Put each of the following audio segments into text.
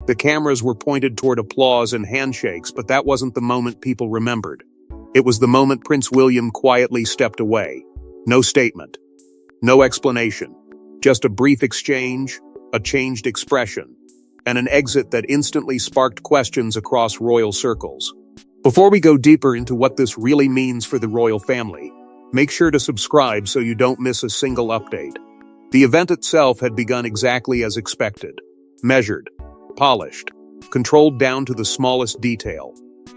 The cameras were pointed toward applause and handshakes, but that wasn't the moment people remembered. It was the moment Prince William quietly stepped away. No statement. No explanation. Just a brief exchange, a changed expression, and an exit that instantly sparked questions across royal circles. Before we go deeper into what this really means for the royal family, make sure to subscribe so you don't miss a single update. The event itself had begun exactly as expected. Measured, polished, controlled down to the smallest detail.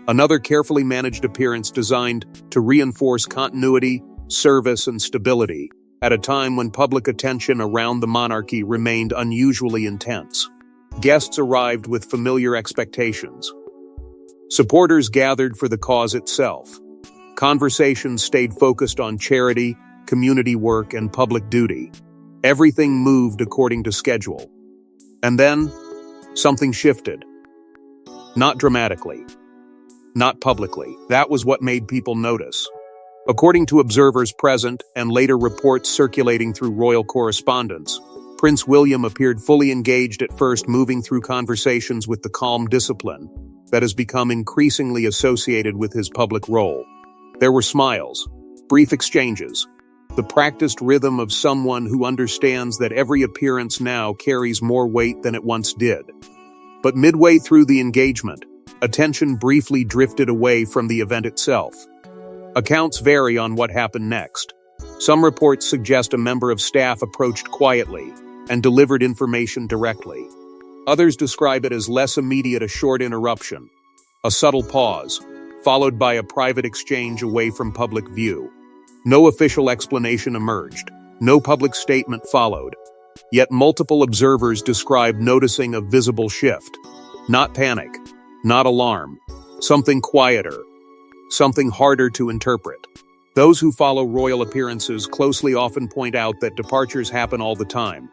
Another carefully managed appearance designed to reinforce continuity, service, and stability at a time when public attention around the monarchy remained unusually intense. Guests arrived with familiar expectations. Supporters gathered for the cause itself. Conversations stayed focused on charity, community work, and public duty. Everything moved according to schedule. And then, something shifted. Not dramatically. Not publicly. That was what made people notice. According to observers present and later reports circulating through royal correspondence, Prince William appeared fully engaged at first, moving through conversations with the calm discipline that has become increasingly associated with his public role. There were smiles, brief exchanges, the practiced rhythm of someone who understands that every appearance now carries more weight than it once did. But midway through the engagement, attention briefly drifted away from the event itself. Accounts vary on what happened next. Some reports suggest a member of staff approached quietly and delivered information directly. Others describe it as less immediate, a short interruption, a subtle pause, followed by a private exchange away from public view. No official explanation emerged. No public statement followed. Yet multiple observers describe noticing a visible shift. Not panic, not alarm, something quieter, something harder to interpret. Those who follow royal appearances closely often point out that departures happen all the time.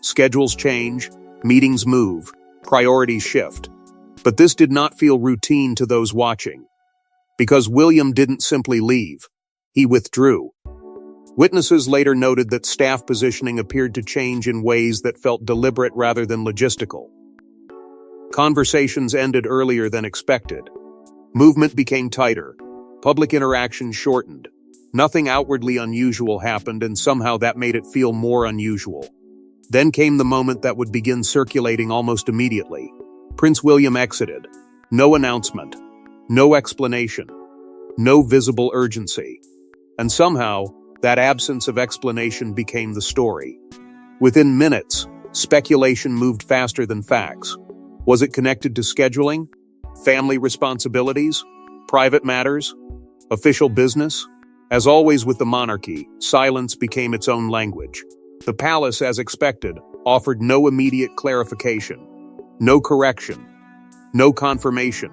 Schedules change, meetings move, priorities shift. But this did not feel routine to those watching. Because William didn't simply leave, he withdrew. Witnesses later noted that staff positioning appeared to change in ways that felt deliberate rather than logistical. Conversations ended earlier than expected. Movement became tighter. Public interaction shortened. Nothing outwardly unusual happened, and somehow that made it feel more unusual. Then came the moment that would begin circulating almost immediately. Prince William exited. No announcement. No explanation. No visible urgency. And somehow, that absence of explanation became the story. Within minutes, speculation moved faster than facts. Was it connected to scheduling? Family responsibilities? Private matters? Official business? As always with the monarchy, silence became its own language. The palace, as expected, offered no immediate clarification, no correction, no confirmation.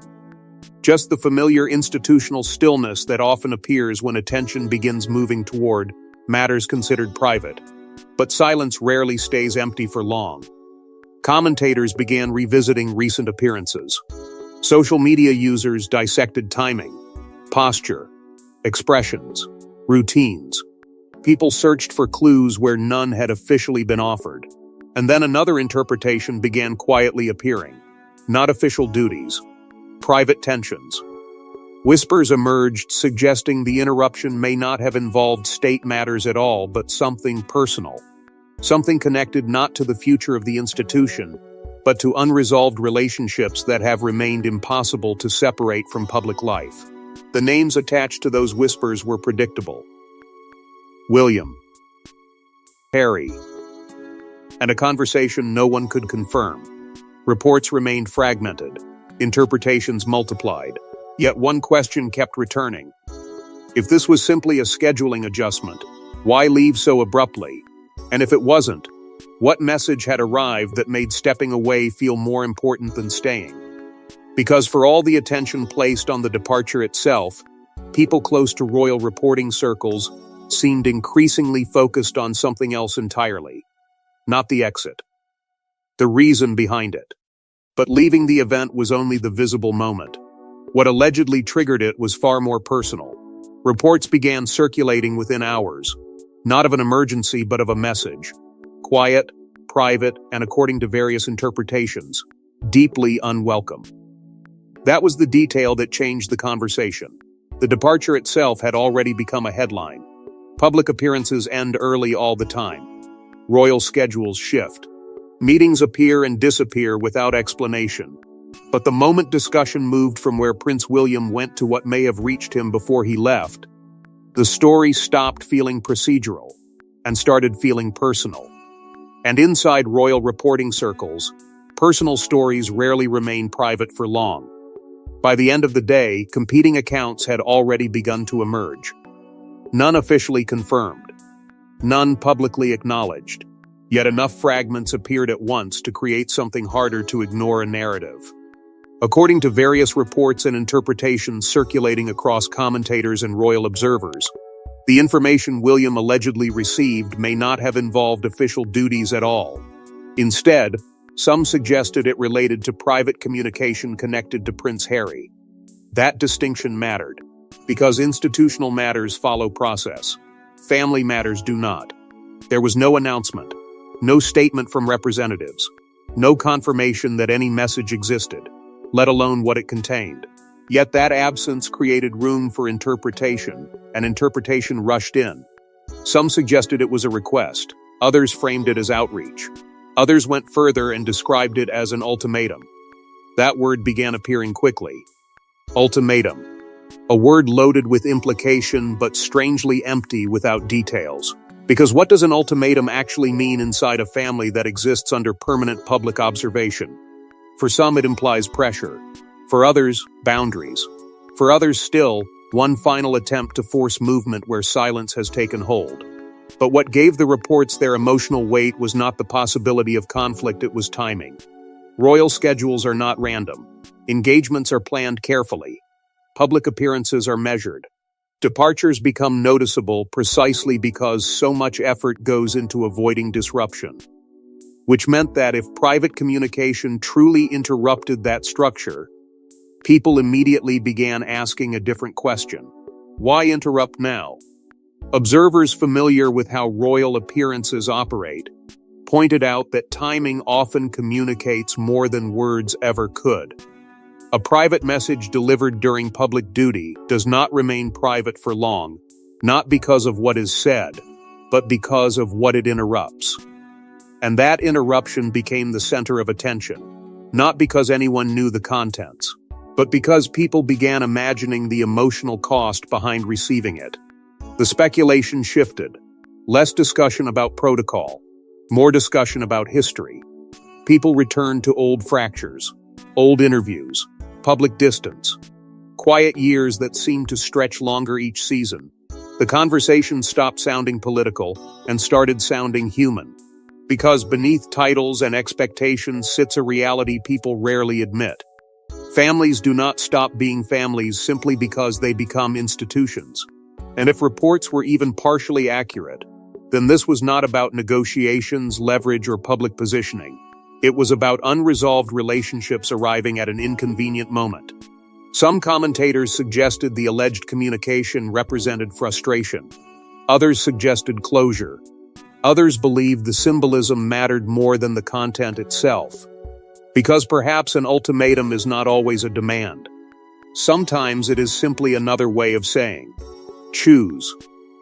Just the familiar institutional stillness that often appears when attention begins moving toward matters considered private. But silence rarely stays empty for long. Commentators began revisiting recent appearances. Social media users dissected timing, posture, expressions, routines. People searched for clues where none had officially been offered. And then another interpretation began quietly appearing. Not official duties, private tensions. Whispers emerged suggesting the interruption may not have involved state matters at all, but something personal. Something connected not to the future of the institution, but to unresolved relationships that have remained impossible to separate from public life. The names attached to those whispers were predictable. William, Harry, and a conversation no one could confirm. Reports remained fragmented. Interpretations multiplied. Yet one question kept returning. If this was simply a scheduling adjustment, why leave so abruptly? And if it wasn't, what message had arrived that made stepping away feel more important than staying? Because for all the attention placed on the departure itself, people close to royal reporting circles seemed increasingly focused on something else entirely. Not the exit. The reason behind it. But leaving the event was only the visible moment. What allegedly triggered it was far more personal. Reports began circulating within hours, not of an emergency but of a message. Quiet, private, and according to various interpretations, deeply unwelcome. That was the detail that changed the conversation. The departure itself had already become a headline. Public appearances end early all the time. Royal schedules shift. Meetings appear and disappear without explanation. But the moment discussion moved from where Prince William went to what may have reached him before he left, the story stopped feeling procedural and started feeling personal. And inside royal reporting circles, personal stories rarely remain private for long. By the end of the day, competing accounts had already begun to emerge. None officially confirmed. None publicly acknowledged. Yet enough fragments appeared at once to create something harder to ignore: a narrative. According to various reports and interpretations circulating across commentators and royal observers, the information William allegedly received may not have involved official duties at all. Instead, some suggested it related to private communication connected to Prince Harry. That distinction mattered, because institutional matters follow process. Family matters do not. There was no announcement, no statement from representatives, no confirmation that any message existed, let alone what it contained. Yet that absence created room for interpretation, and interpretation rushed in. Some suggested it was a request, others framed it as outreach. Others went further and described it as an ultimatum. That word began appearing quickly. Ultimatum. A word loaded with implication but strangely empty without details. Because what does an ultimatum actually mean inside a family that exists under permanent public observation? For some, it implies pressure. For others, boundaries. For others still, one final attempt to force movement where silence has taken hold. But what gave the reports their emotional weight was not the possibility of conflict, it was timing. Royal schedules are not random. Engagements are planned carefully. Public appearances are measured. Departures become noticeable precisely because so much effort goes into avoiding disruption. Which meant that if private communication truly interrupted that structure, people immediately began asking a different question. Why interrupt now? Observers familiar with how royal appearances operate pointed out that timing often communicates more than words ever could. A private message delivered during public duty does not remain private for long, not because of what is said, but because of what it interrupts. And that interruption became the center of attention, not because anyone knew the contents, but because people began imagining the emotional cost behind receiving it. The speculation shifted. Less discussion about protocol, more discussion about history. People returned to old fractures, old interviews, public distance, quiet years that seemed to stretch longer each season. The conversation stopped sounding political and started sounding human. Because beneath titles and expectations sits a reality people rarely admit. Families do not stop being families simply because they become institutions. And if reports were even partially accurate, then this was not about negotiations, leverage, or public positioning. It was about unresolved relationships arriving at an inconvenient moment. Some commentators suggested the alleged communication represented frustration. Others suggested closure. Others believed the symbolism mattered more than the content itself. Because perhaps an ultimatum is not always a demand. Sometimes it is simply another way of saying, choose.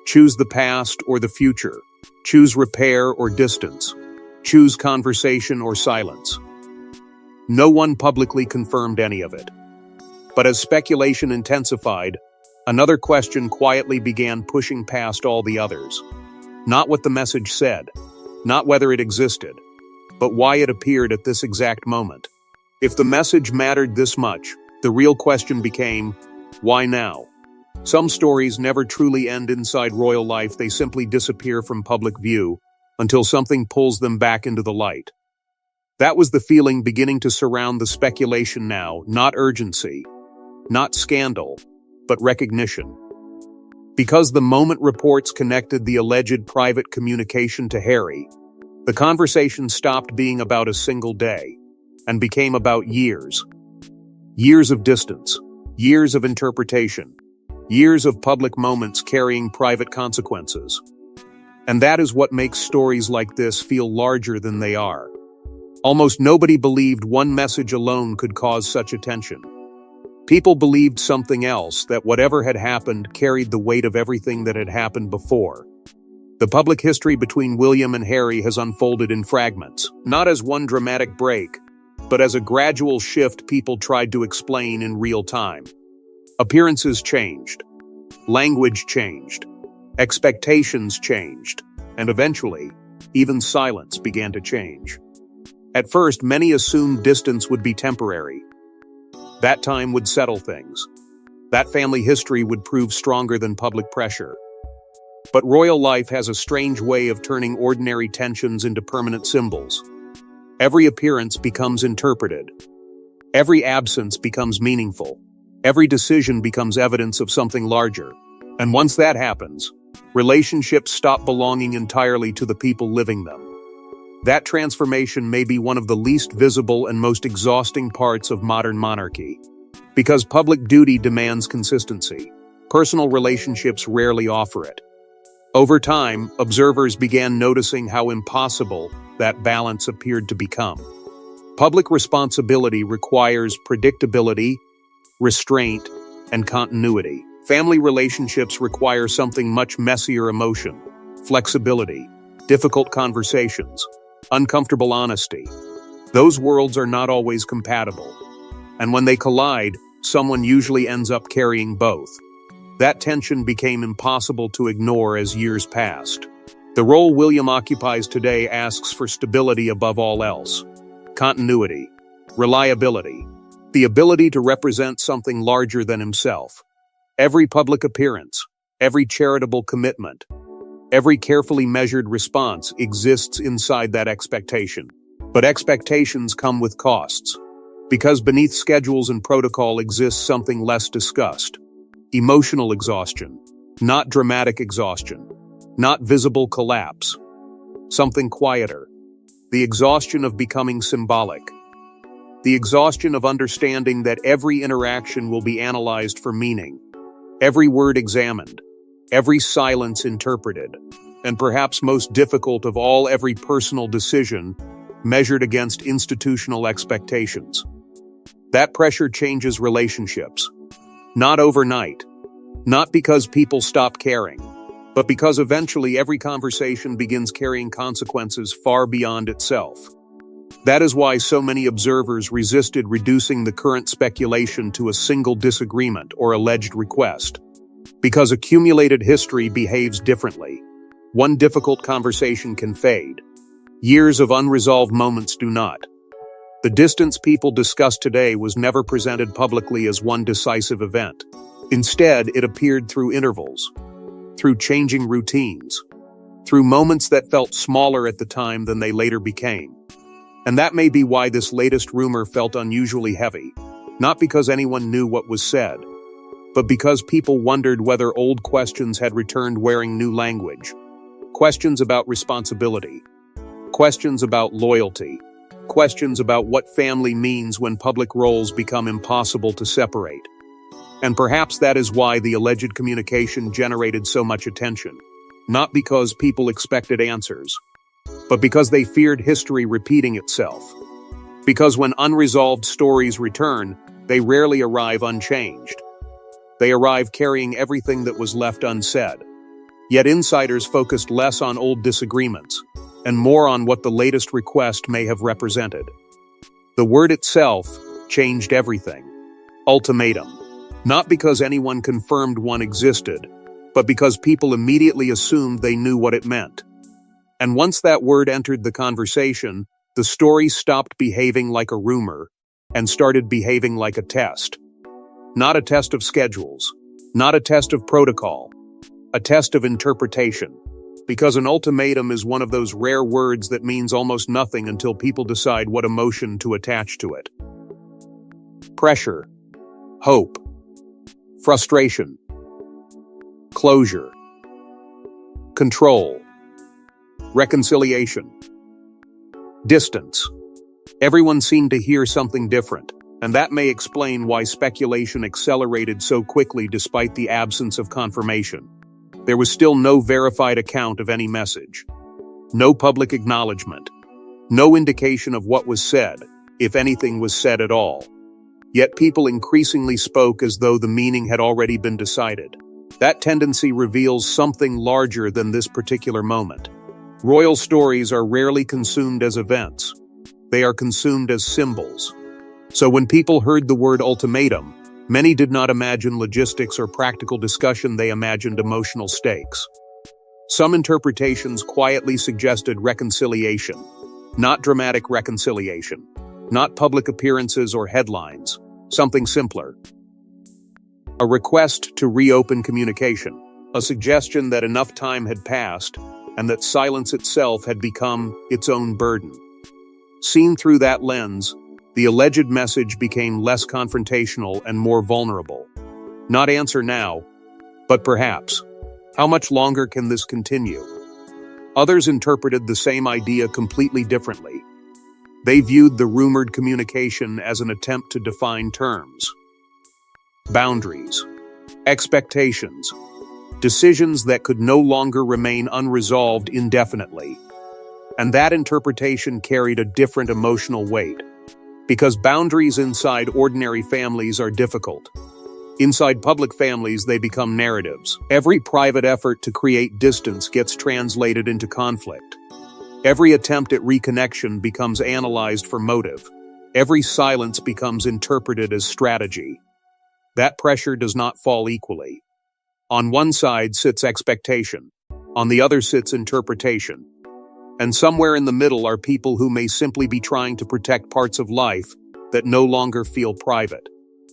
Choose the past or the future. Choose repair or distance. Choose conversation or silence. No one publicly confirmed any of it. But as speculation intensified, another question quietly began pushing past all the others. Not what the message said, not whether it existed, but why it appeared at this exact moment. If the message mattered this much, the real question became, why now? Some stories never truly end inside royal life, they simply disappear from public view until something pulls them back into the light. That was the feeling beginning to surround the speculation now, not urgency, not scandal, but recognition. Because the moment reports connected the alleged private communication to Harry, the conversation stopped being about a single day and became about years. Years of distance, years of interpretation, years of public moments carrying private consequences. And that is what makes stories like this feel larger than they are. Almost nobody believed one message alone could cause such attention. People believed something else, that whatever had happened carried the weight of everything that had happened before. The public history between William and Harry has unfolded in fragments, not as one dramatic break, but as a gradual shift people tried to explain in real time. Appearances changed. Language changed. Expectations changed. And eventually, even silence began to change. At first, many assumed distance would be temporary. That time would settle things. That family history would prove stronger than public pressure. But royal life has a strange way of turning ordinary tensions into permanent symbols. Every appearance becomes interpreted. Every absence becomes meaningful. Every decision becomes evidence of something larger. And once that happens, relationships stop belonging entirely to the people living them. That transformation may be one of the least visible and most exhausting parts of modern monarchy. Because public duty demands consistency, personal relationships rarely offer it. Over time, observers began noticing how impossible that balance appeared to become. Public responsibility requires predictability, restraint, and continuity. Family relationships require something much messier: emotion, flexibility, difficult conversations, uncomfortable honesty. Those worlds are not always compatible. And when they collide, someone usually ends up carrying both. That tension became impossible to ignore as years passed. The role William occupies today asks for stability above all else. Continuity, reliability, the ability to represent something larger than himself. Every public appearance, every charitable commitment, every carefully measured response exists inside that expectation. But expectations come with costs. Because beneath schedules and protocol exists something less discussed. Emotional exhaustion, not dramatic exhaustion, not visible collapse. Something quieter. The exhaustion of becoming symbolic. The exhaustion of understanding that every interaction will be analyzed for meaning. Every word examined. Every silence interpreted, and perhaps most difficult of all, every personal decision measured against institutional expectations. That pressure changes relationships. Not overnight. Not because people stop caring, but because eventually every conversation begins carrying consequences far beyond itself. That is why so many observers resisted reducing the current speculation to a single disagreement or alleged request. Because accumulated history behaves differently. One difficult conversation can fade. Years of unresolved moments do not. The distance people discuss today was never presented publicly as one decisive event. Instead, it appeared through intervals, through changing routines, through moments that felt smaller at the time than they later became. And that may be why this latest rumor felt unusually heavy, not because anyone knew what was said, but because people wondered whether old questions had returned wearing new language. Questions about responsibility. Questions about loyalty. Questions about what family means when public roles become impossible to separate. And perhaps that is why the alleged communication generated so much attention. Not because people expected answers, but because they feared history repeating itself. Because when unresolved stories return, they rarely arrive unchanged. They arrive carrying everything that was left unsaid. Yet insiders focused less on old disagreements, and more on what the latest request may have represented. The word itself changed everything. Ultimatum. Not because anyone confirmed one existed, but because people immediately assumed they knew what it meant. And once that word entered the conversation, the story stopped behaving like a rumor and started behaving like a test. Not a test of schedules, not a test of protocol, a test of interpretation. Because an ultimatum is one of those rare words that means almost nothing until people decide what emotion to attach to it. Pressure, hope, frustration, closure, control, reconciliation, distance. Everyone seemed to hear something different, and that may explain why speculation accelerated so quickly despite the absence of confirmation. There was still no verified account of any message. No public acknowledgement. No indication of what was said, if anything was said at all. Yet people increasingly spoke as though the meaning had already been decided. That tendency reveals something larger than this particular moment. Royal stories are rarely consumed as events. They are consumed as symbols. So when people heard the word ultimatum, many did not imagine logistics or practical discussion, they imagined emotional stakes. Some interpretations quietly suggested reconciliation, not dramatic reconciliation, not public appearances or headlines, something simpler. A request to reopen communication, a suggestion that enough time had passed and that silence itself had become its own burden. Seen through that lens, the alleged message became less confrontational and more vulnerable. Not answer now, but perhaps. How much longer can this continue? Others interpreted the same idea completely differently. They viewed the rumored communication as an attempt to define terms, boundaries, expectations, decisions that could no longer remain unresolved indefinitely. And that interpretation carried a different emotional weight, because boundaries inside ordinary families are difficult. Inside public families, they become narratives. Every private effort to create distance gets translated into conflict. Every attempt at reconnection becomes analyzed for motive. Every silence becomes interpreted as strategy. That pressure does not fall equally. On one side sits expectation. On the other sits interpretation. And somewhere in the middle are people who may simply be trying to protect parts of life that no longer feel private.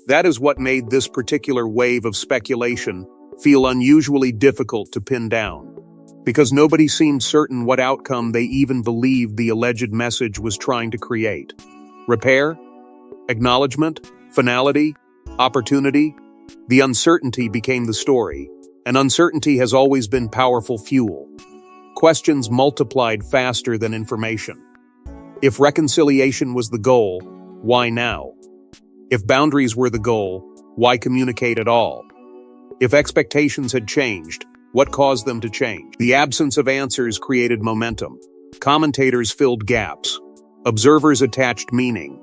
That is what made this particular wave of speculation feel unusually difficult to pin down, because nobody seemed certain what outcome they even believed the alleged message was trying to create. Repair? Acknowledgement? Finality? Opportunity? The uncertainty became the story, and uncertainty has always been powerful fuel. Questions multiplied faster than information. If reconciliation was the goal, why now? If boundaries were the goal, why communicate at all? If expectations had changed, what caused them to change? The absence of answers created momentum. Commentators filled gaps. Observers attached meaning.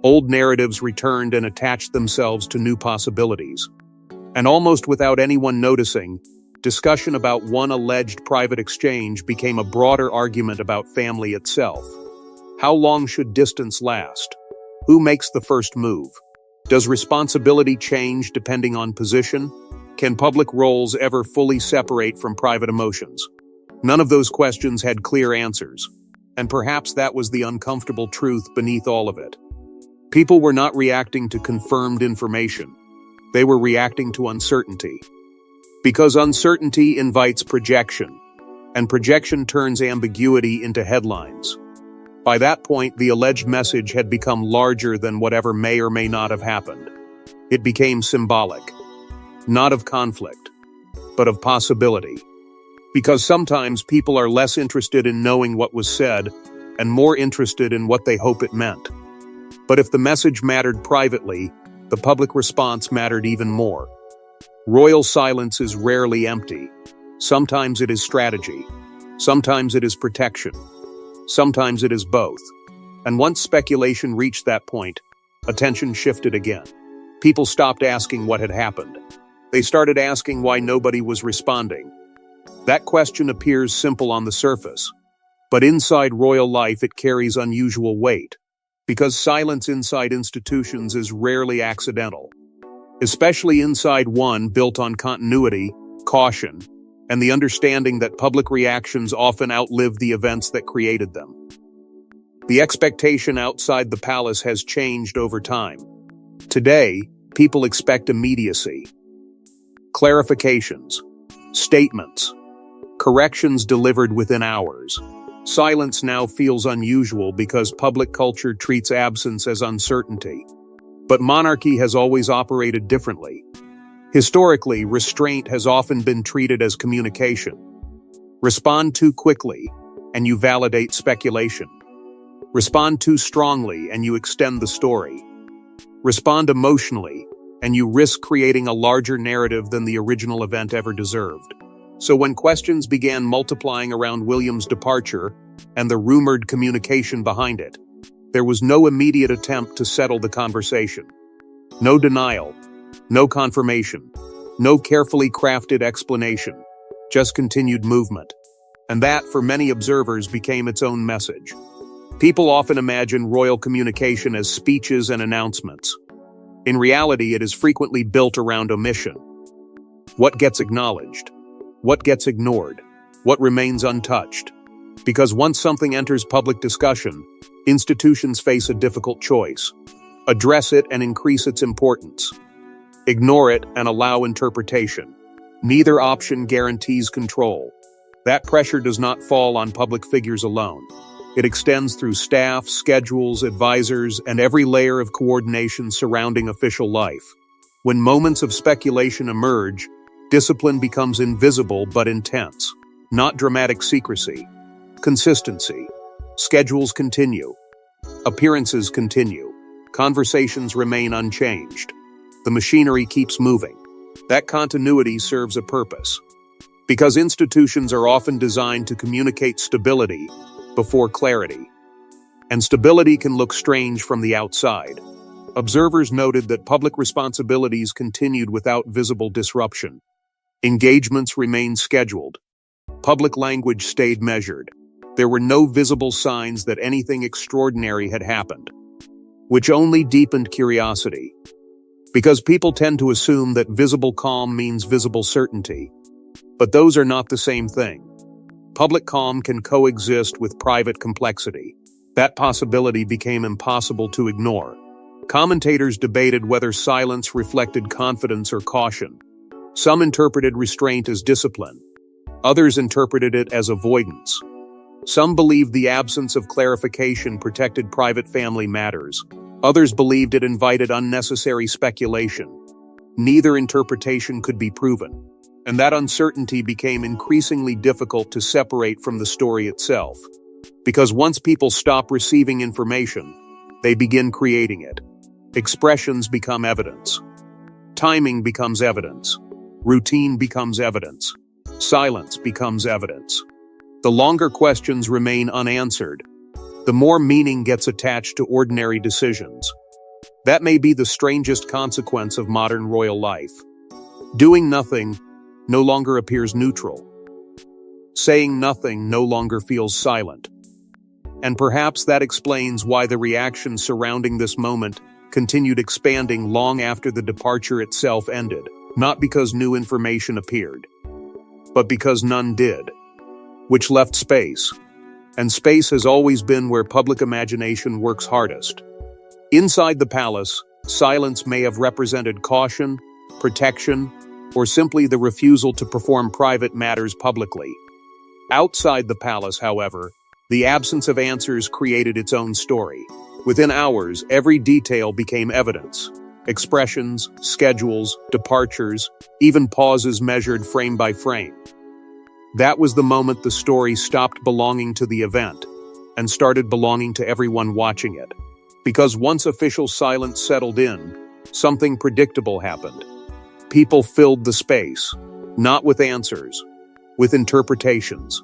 Old narratives returned and attached themselves to new possibilities. And almost without anyone noticing, discussion about one alleged private exchange became a broader argument about family itself. How long should distance last? Who makes the first move? Does responsibility change depending on position? Can public roles ever fully separate from private emotions? None of those questions had clear answers, and perhaps that was the uncomfortable truth beneath all of it. People were not reacting to confirmed information. They were reacting to uncertainty. Because uncertainty invites projection, and projection turns ambiguity into headlines. By that point, the alleged message had become larger than whatever may or may not have happened. It became symbolic, not of conflict, but of possibility. Because sometimes people are less interested in knowing what was said and more interested in what they hope it meant. But if the message mattered privately, the public response mattered even more. Royal silence is rarely empty. Sometimes it is strategy. Sometimes it is protection. Sometimes it is both. And once speculation reached that point, attention shifted again. People stopped asking what had happened. They started asking why nobody was responding. That question appears simple on the surface, but inside royal life it carries unusual weight, because silence inside institutions is rarely accidental, especially inside one built on continuity, caution, and the understanding that public reactions often outlive the events that created them. The expectation outside the palace has changed over time. Today, people expect immediacy, clarifications, statements, corrections delivered within hours. Silence now feels unusual because public culture treats absence as uncertainty. But monarchy has always operated differently. Historically, restraint has often been treated as communication. Respond too quickly, and you validate speculation. Respond too strongly, and you extend the story. Respond emotionally, and you risk creating a larger narrative than the original event ever deserved. So when questions began multiplying around William's departure, and the rumored communication behind it. There was no immediate attempt to settle the conversation. No denial, no confirmation, no carefully crafted explanation, just continued movement. And that, for many observers, became its own message. People often imagine royal communication as speeches and announcements. In reality, it is frequently built around omission. What gets acknowledged? What gets ignored? What remains untouched? Because once something enters public discussion, institutions face a difficult choice. Address it and increase its importance. Ignore it and allow interpretation. Neither option guarantees control. That pressure does not fall on public figures alone. It extends through staff, schedules, advisors, and every layer of coordination surrounding official life. When moments of speculation emerge, discipline becomes invisible but intense. Not dramatic secrecy. Consistency. Schedules continue. Appearances continue. Conversations remain unchanged. The machinery keeps moving. That continuity serves a purpose. Because institutions are often designed to communicate stability before clarity. And stability can look strange from the outside. Observers noted that public responsibilities continued without visible disruption. Engagements remained scheduled. Public language stayed measured. There were no visible signs that anything extraordinary had happened, which only deepened curiosity. Because people tend to assume that visible calm means visible certainty. But those are not the same thing. Public calm can coexist with private complexity. That possibility became impossible to ignore. Commentators debated whether silence reflected confidence or caution. Some interpreted restraint as discipline. Others interpreted it as avoidance. Some believed the absence of clarification protected private family matters. Others believed it invited unnecessary speculation. Neither interpretation could be proven, and that uncertainty became increasingly difficult to separate from the story itself. Because once people stop receiving information, they begin creating it. Expressions become evidence. Timing becomes evidence. Routine becomes evidence. Silence becomes evidence. The longer questions remain unanswered, the more meaning gets attached to ordinary decisions. That may be the strangest consequence of modern royal life. Doing nothing no longer appears neutral. Saying nothing no longer feels silent. And perhaps that explains why the reaction surrounding this moment continued expanding long after the departure itself ended, not because new information appeared, but because none did, which left space. And space has always been where public imagination works hardest. Inside the palace, silence may have represented caution, protection, or simply the refusal to perform private matters publicly. Outside the palace, however, the absence of answers created its own story. Within hours, every detail became evidence. Expressions, schedules, departures, even pauses measured frame by frame. That was the moment the story stopped belonging to the event and started belonging to everyone watching it. Because once official silence settled in, something predictable happened. People filled the space, not with answers, with interpretations.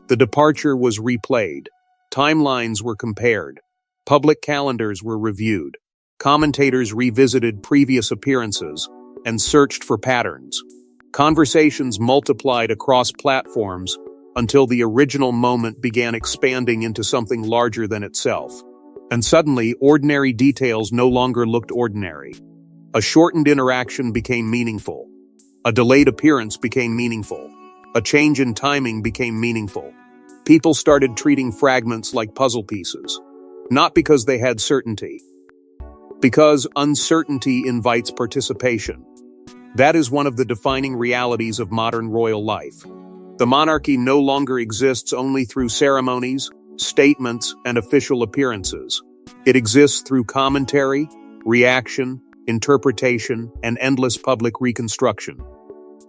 The departure was replayed. Timelines were compared. Public calendars were reviewed. Commentators revisited previous appearances and searched for patterns. Conversations multiplied across platforms until the original moment began expanding into something larger than itself. And suddenly, ordinary details no longer looked ordinary. A shortened interaction became meaningful. A delayed appearance became meaningful. A change in timing became meaningful. People started treating fragments like puzzle pieces, not because they had certainty, because uncertainty invites participation. That is one of the defining realities of modern royal life. The monarchy no longer exists only through ceremonies, statements, and official appearances. It exists through commentary, reaction, interpretation, and endless public reconstruction.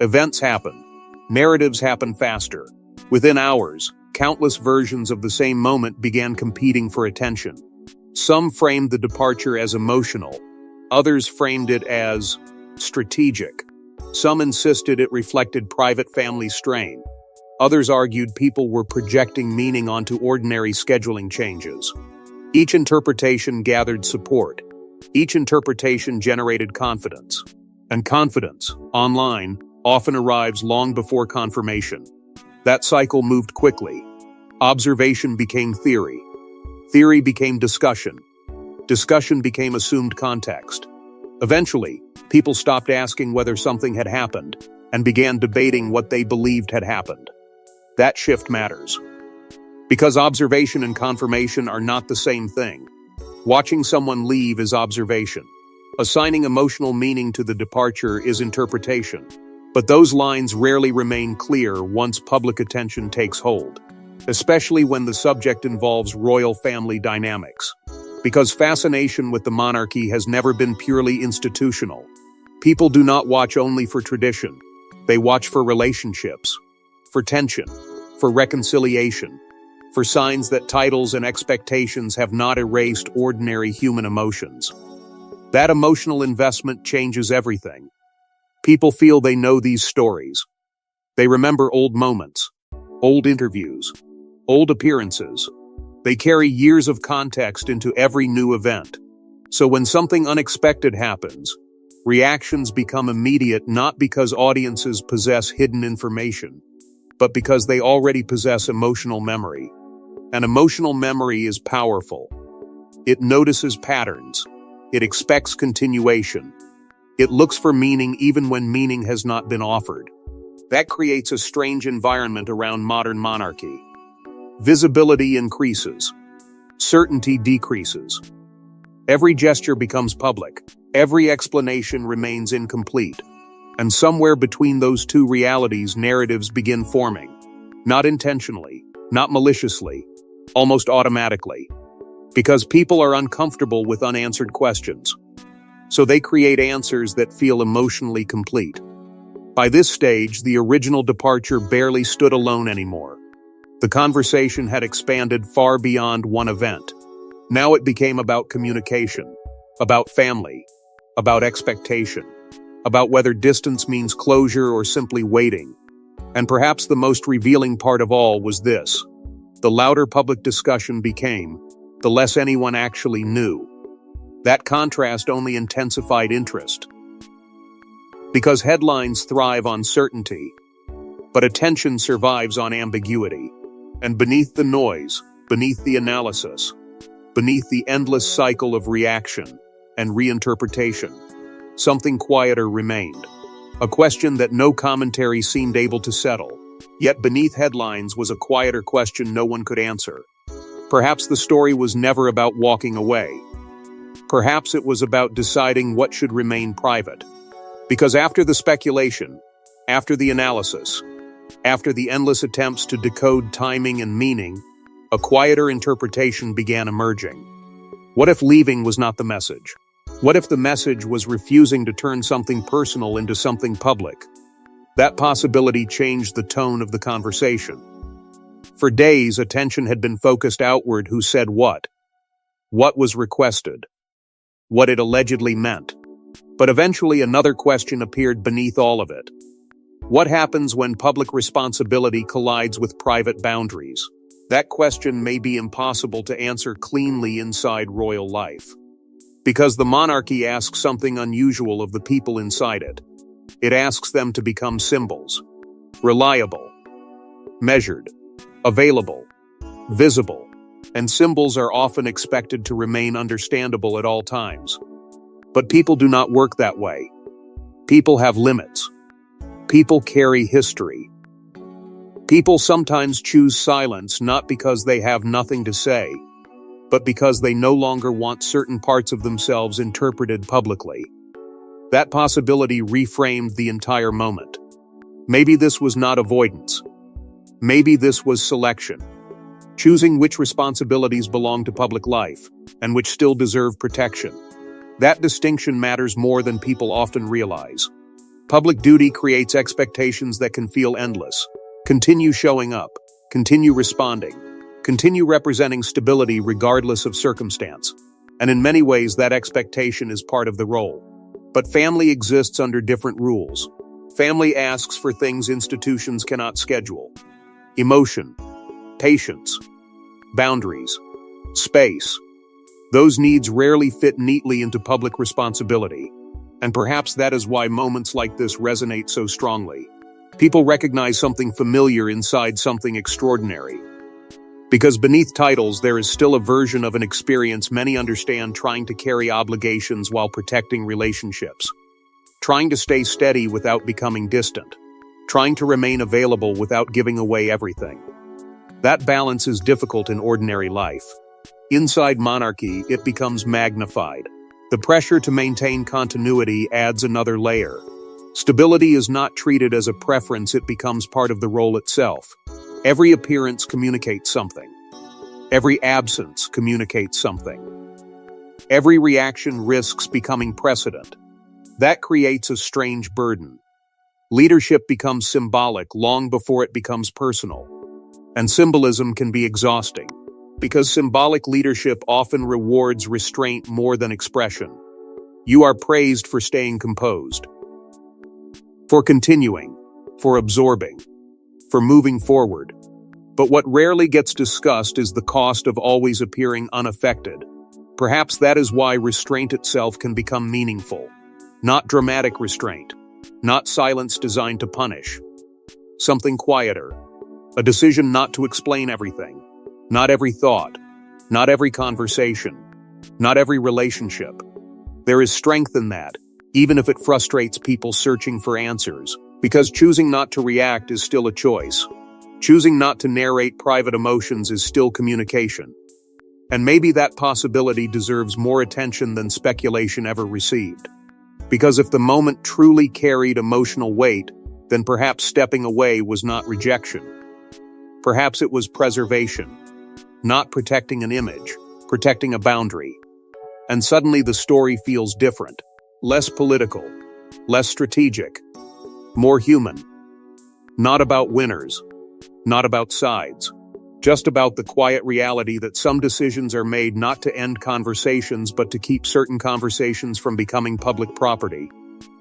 Events happen. Narratives happen faster. Within hours, countless versions of the same moment began competing for attention. Some framed the departure as emotional. Others framed it as strategic. Some insisted it reflected private family strain. Others argued people were projecting meaning onto ordinary scheduling changes. Each interpretation gathered support. Each interpretation generated confidence. And confidence, online, often arrives long before confirmation. That cycle moved quickly. Observation became theory. Theory became discussion. Discussion became assumed context. Eventually, people stopped asking whether something had happened and began debating what they believed had happened. That shift matters. Because observation and confirmation are not the same thing. Watching someone leave is observation. Assigning emotional meaning to the departure is interpretation. But those lines rarely remain clear once public attention takes hold, especially when the subject involves royal family dynamics. Because fascination with the monarchy has never been purely institutional. People do not watch only for tradition. They watch for relationships, for tension, for reconciliation, for signs that titles and expectations have not erased ordinary human emotions. That emotional investment changes everything. People feel they know these stories. They remember old moments, old interviews, old appearances. They carry years of context into every new event. So when something unexpected happens, reactions become immediate not because audiences possess hidden information, but because they already possess emotional memory. And emotional memory is powerful. It notices patterns. It expects continuation. It looks for meaning even when meaning has not been offered. That creates a strange environment around modern monarchy. Visibility increases. Certainty decreases. Every gesture becomes public. Every explanation remains incomplete. And somewhere between those two realities, narratives begin forming. Not intentionally, not maliciously, almost automatically. Because people are uncomfortable with unanswered questions. So they create answers that feel emotionally complete. By this stage, the original departure barely stood alone anymore. The conversation had expanded far beyond one event. Now it became about communication, about family, about expectation, about whether distance means closure or simply waiting. And perhaps the most revealing part of all was this. The louder public discussion became, the less anyone actually knew. That contrast only intensified interest. Because headlines thrive on certainty, but attention survives on ambiguity. And beneath the noise, beneath the analysis, beneath the endless cycle of reaction and reinterpretation, something quieter remained. A question that no commentary seemed able to settle. Yet beneath headlines was a quieter question no one could answer. Perhaps the story was never about walking away. Perhaps it was about deciding what should remain private. Because after the speculation, after the analysis, after the endless attempts to decode timing and meaning, a quieter interpretation began emerging. What if leaving was not the message? What if the message was refusing to turn something personal into something public? That possibility changed the tone of the conversation. For days, attention had been focused outward: who said what was requested, what it allegedly meant. But eventually another question appeared beneath all of it. What happens when public responsibility collides with private boundaries? That question may be impossible to answer cleanly inside royal life. Because the monarchy asks something unusual of the people inside it. It asks them to become symbols. Reliable, measured, available, visible. And symbols are often expected to remain understandable at all times. But people do not work that way. People have limits. People carry history. People sometimes choose silence not because they have nothing to say, but because they no longer want certain parts of themselves interpreted publicly. That possibility reframed the entire moment. Maybe this was not avoidance. Maybe this was selection. Choosing which responsibilities belong to public life, and which still deserve protection. That distinction matters more than people often realize. Public duty creates expectations that can feel endless. Continue showing up, continue responding, continue representing stability regardless of circumstance. And in many ways, that expectation is part of the role. But family exists under different rules. Family asks for things institutions cannot schedule. Emotion, patience, boundaries, space. Those needs rarely fit neatly into public responsibility, and perhaps that is why moments like this resonate so strongly. People recognize something familiar inside something extraordinary. Because beneath titles, there is still a version of an experience many understand, trying to carry obligations while protecting relationships, trying to stay steady without becoming distant, trying to remain available without giving away everything. That balance is difficult in ordinary life. Inside monarchy, it becomes magnified. The pressure to maintain continuity adds another layer. Stability is not treated as a preference, it becomes part of the role itself. Every appearance communicates something. Every absence communicates something. Every reaction risks becoming precedent. That creates a strange burden. Leadership becomes symbolic long before it becomes personal. And symbolism can be exhausting, because symbolic leadership often rewards restraint more than expression. You are praised for staying composed, for continuing, for absorbing, for moving forward. But what rarely gets discussed is the cost of always appearing unaffected. Perhaps that is why restraint itself can become meaningful. Not dramatic restraint, not silence designed to punish. Something quieter. A decision not to explain everything. Not every thought. Not every conversation. Not every relationship. There is strength in that, even if it frustrates people searching for answers, because choosing not to react is still a choice. Choosing not to narrate private emotions is still communication. And maybe that possibility deserves more attention than speculation ever received. Because if the moment truly carried emotional weight, then perhaps stepping away was not rejection. Perhaps it was preservation. Not protecting an image, protecting a boundary. And suddenly the story feels different. Less political. Less strategic. More human. Not about winners. Not about sides. Just about the quiet reality that some decisions are made not to end conversations but to keep certain conversations from becoming public property.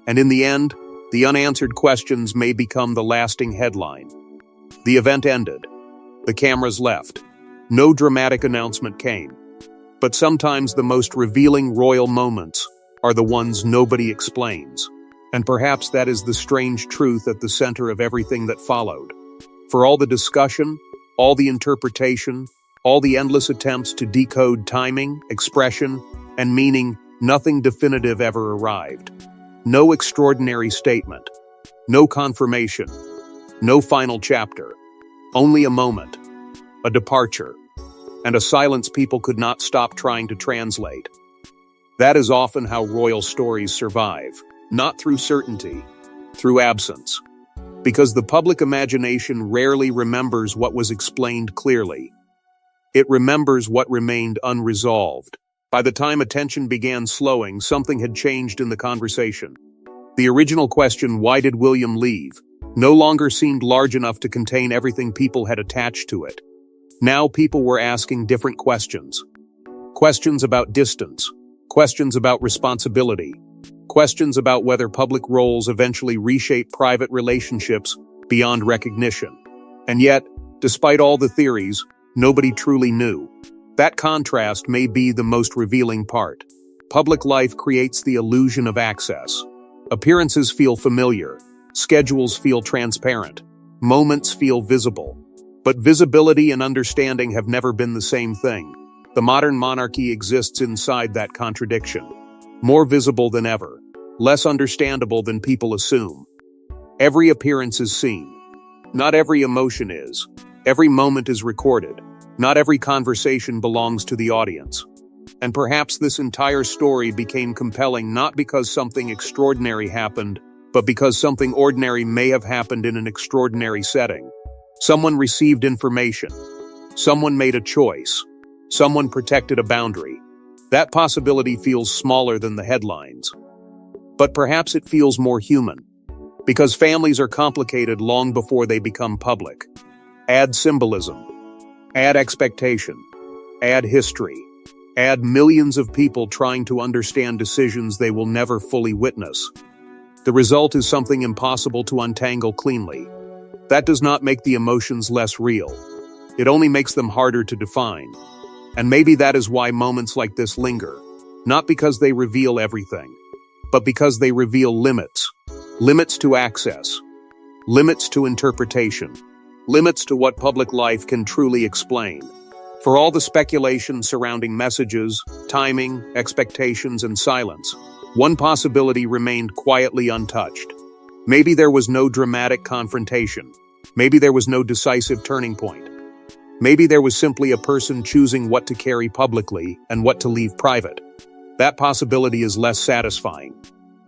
And in the end, the unanswered questions may become the lasting headline. The event ended. The cameras left. No dramatic announcement came. But sometimes the most revealing royal moments are the ones nobody explains. And perhaps that is the strange truth at the center of everything that followed. For all the discussion, all the interpretation, all the endless attempts to decode timing, expression, and meaning, nothing definitive ever arrived. No extraordinary statement. No confirmation. No final chapter. Only a moment. A departure. And a silence people could not stop trying to translate. That is often how royal stories survive. Not through certainty. Through absence. Because the public imagination rarely remembers what was explained clearly. It remembers what remained unresolved. By the time attention began slowing, something had changed in the conversation. The original question, "Why did William leave?" no longer seemed large enough to contain everything people had attached to it. Now people were asking different questions. Questions about distance. Questions about responsibility. Questions about whether public roles eventually reshape private relationships beyond recognition. And yet, despite all the theories, nobody truly knew. That contrast may be the most revealing part. Public life creates the illusion of access. Appearances feel familiar. Schedules feel transparent. Moments feel visible. But visibility and understanding have never been the same thing. The modern monarchy exists inside that contradiction. More visible than ever. Less understandable than people assume. Every appearance is seen. Not every emotion is. Every moment is recorded. Not every conversation belongs to the audience. And perhaps this entire story became compelling not because something extraordinary happened, but because something ordinary may have happened in an extraordinary setting. Someone received information. Someone made a choice. Someone protected a boundary. That possibility feels smaller than the headlines. But perhaps it feels more human. Because families are complicated long before they become public. Add symbolism. Add expectation. Add history. Add millions of people trying to understand decisions they will never fully witness. The result is something impossible to untangle cleanly. That does not make the emotions less real. It only makes them harder to define. And maybe that is why moments like this linger. Not because they reveal everything, but because they reveal limits. Limits to access. Limits to interpretation. Limits to what public life can truly explain. For all the speculation surrounding messages, timing, expectations, and silence, one possibility remained quietly untouched. Maybe there was no dramatic confrontation. Maybe there was no decisive turning point. Maybe there was simply a person choosing what to carry publicly and what to leave private. That possibility is less satisfying.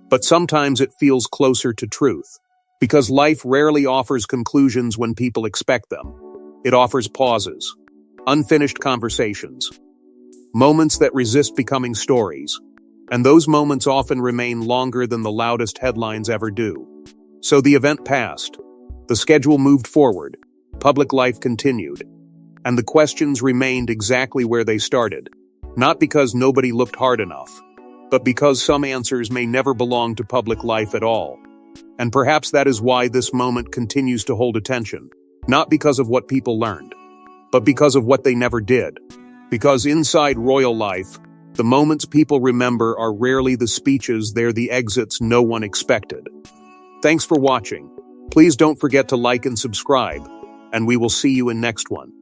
But sometimes it feels closer to truth. Because life rarely offers conclusions when people expect them. It offers pauses. Unfinished conversations. Moments that resist becoming stories. And those moments often remain longer than the loudest headlines ever do. So the event passed. The schedule moved forward. Public life continued. And the questions remained exactly where they started. Not because nobody looked hard enough, but because some answers may never belong to public life at all. And perhaps that is why this moment continues to hold attention. Not because of what people learned, but because of what they never did. Because inside royal life, the moments people remember are rarely the speeches, they're the exits no one expected. Thanks for watching. Please don't forget to like and subscribe, and we will see you in next one.